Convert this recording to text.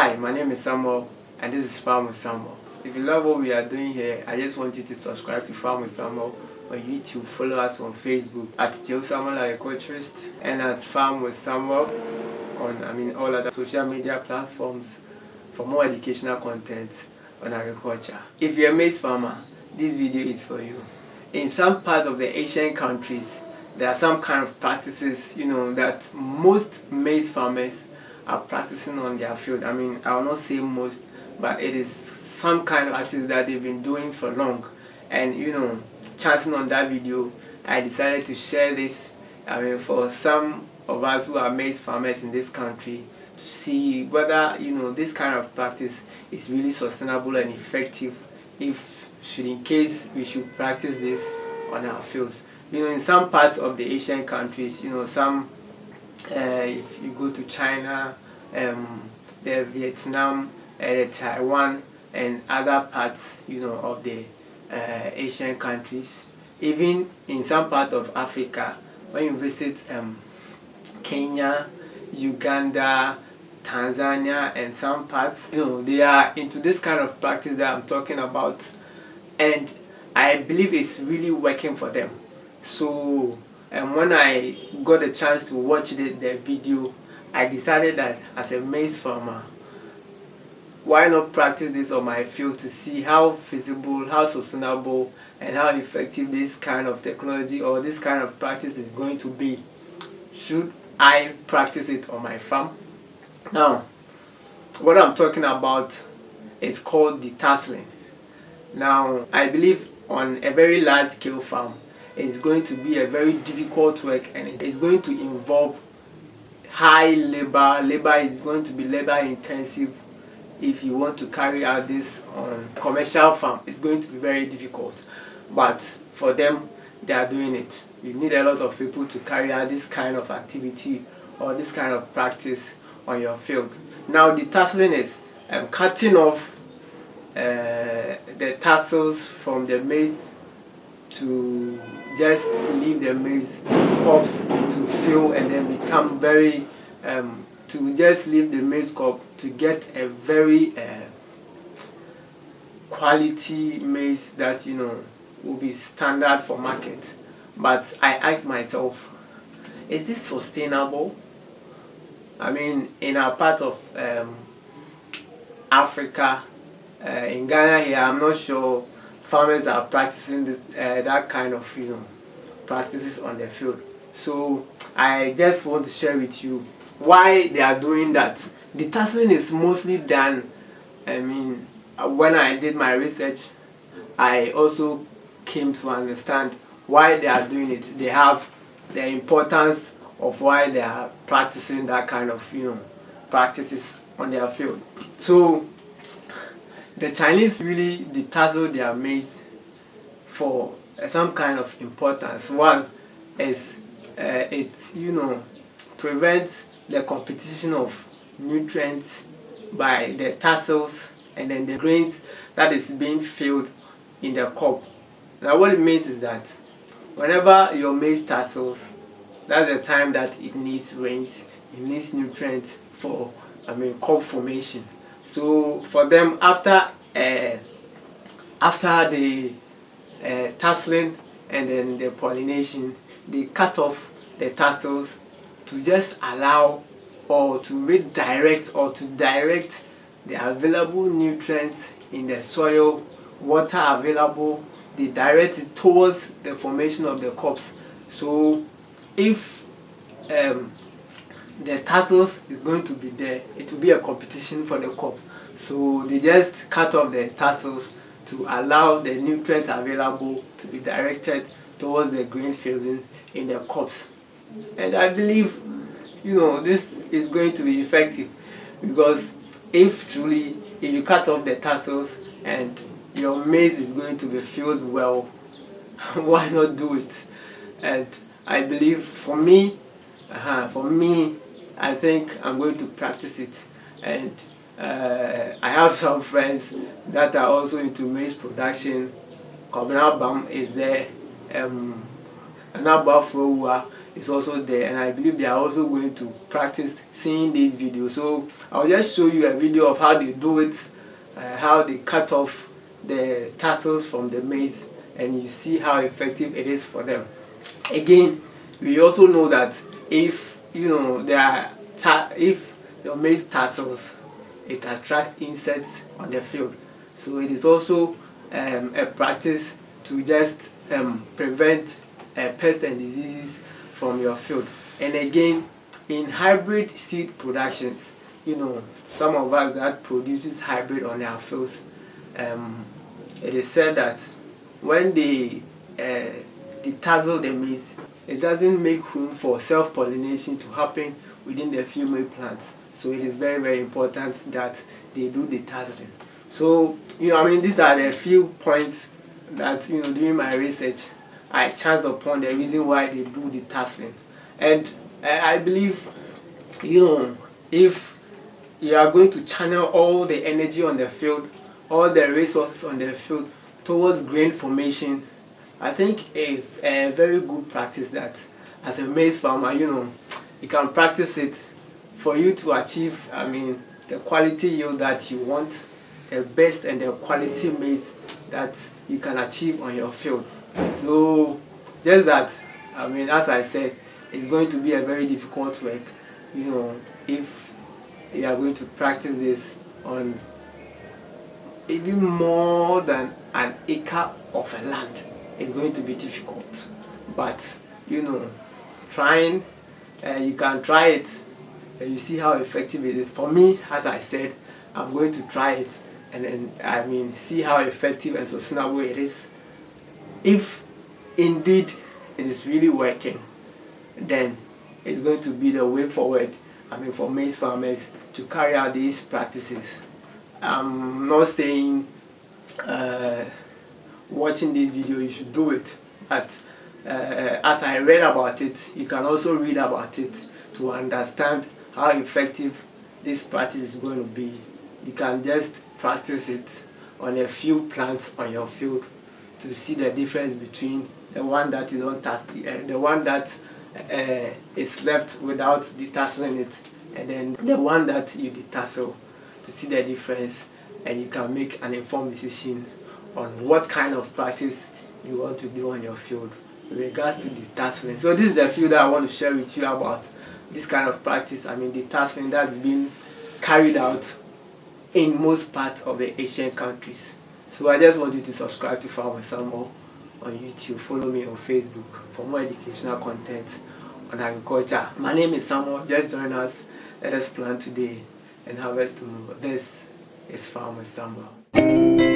Hi, my name is Samuel and this is Farm with Samuel. If you love what we are doing here, I just want you to subscribe to Farm with Samuel on YouTube, follow us on Facebook at Joe Samuel Agriculturist and at Farm with Samuel on all other social media platforms for more educational content on agriculture. If you're a maize farmer, this video is for you. In some parts of the Asian countries, there are some kind of practices, that most maize farmers are practicing on their field. I will not say most, but it is some kind of practice that they've been doing for long. And chancing on that video, I decided to share this for some of us who are maize farmers in this country to see whether this kind of practice is really sustainable and effective, in case we should practice this on our fields. In some parts of the Asian countries, some if you go to China, the Vietnam, Taiwan, and other parts, of the Asian countries, even in some part of Africa, when you visit Kenya, Uganda, Tanzania, and some parts, they are into this kind of practice that I'm talking about, and I believe it's really working for them. So when I got a chance to watch the video, I decided that as a maize farmer, why not practice this on my field to see how feasible, how sustainable, and how effective this kind of technology or this kind of practice is going to be should I practice it on my farm. Now, what I'm talking about is called detasseling. Now, I believe on a very large scale farm, it's going to be a very difficult work, and it's going to involve high labor. Labor is going to be labor intensive. If you want to carry out this on commercial farm, it's going to be very difficult. But for them, they are doing it. You need a lot of people to carry out this kind of activity or this kind of practice on your field. Now, detasseling is cutting off the tassels from the maize to just leave the maize cobs to fill and then become very to just leave the maize cob to get a very quality maize that will be standard for market. But I asked myself, is this sustainable? In our part of Africa, in Ghana here, I'm not sure farmers are practicing this, that kind of practices on the field. So I just want to share with you why they are doing that. Detasseling is mostly done, when I did my research, I also came to understand why they are doing it. They have the importance of why they are practicing that kind of practices on their field. So the Chinese really detassel their maize for some kind of importance. One is it prevents the competition of nutrients by the tassels and then the grains that is being filled in the cob. Now what it means is that whenever your maize tassels, that's the time that it needs rains, it needs nutrients for cob formation. So for them, after the tasseling and then the pollination, they cut off the tassels to just allow or to redirect or to direct the available nutrients in the soil, water available. They direct it towards the formation of the cobs. So if the tassels is going to be there, it will be a competition for the cobs. So they just cut off the tassels to allow the nutrients available to be directed towards the grain filling in the cobs. And I believe this is going to be effective, because if you cut off the tassels and your maize is going to be filled well, why not do it? And I believe for me, I think I'm going to practice it. And I have some friends that are also into maize production. Kobina Bam is there, Anabafrowa is also there, and I believe they are also going to practice seeing these videos. So I'll just show you a video of how they do it, how they cut off the tassels from the maize, and you see how effective it is for them. Again, we also know that if if your maize tassels, it attracts insects on the field. So it is also a practice to just prevent pests and diseases from your field. And again, in hybrid seed productions, some of us that produces hybrid on our fields, it is said that when they detassel the maize, it doesn't make room for self-pollination to happen within the female plants. So it is very, very important that they do detasseling. So these are the few points that during my research I chanced upon the reason why they do detasseling. And I believe if you are going to channel all the energy on the field, all the resources on the field towards grain formation, I think it's a very good practice that as a maize farmer, you can practice it for you to achieve the quality yield that you want, the best and the quality maize that you can achieve on your field. So just that, as I said, it's going to be a very difficult work, if you are going to practice this on even more than an acre of a land. It's going to be difficult, but trying, you can try it and you see how effective it is. For me, as I said, I'm going to try it and then see how effective and sustainable it is. If indeed it is really working, then it's going to be the way forward for maize farmers to carry out these practices. I'm not saying watching this video you should do it, but as I read about it, you can also read about it to understand how effective this practice is going to be. You can just practice it on a few plants on your field to see the difference between the one that you don't tassel, the one that is left without detasseling it, and then the one that you detassel, to see the difference, and you can make an informed decision on what kind of practice you want to do on your field in regards to detasseling. So this is the field that I want to share with you about this kind of practice, detasseling, that's been carried out in most parts of the Asian countries. So I just want you to subscribe to Farmer Samuel on YouTube, follow me on Facebook for more educational content on agriculture. My name is Samuel, just join us, let us plant today and harvest tomorrow. This is Farmer Samuel.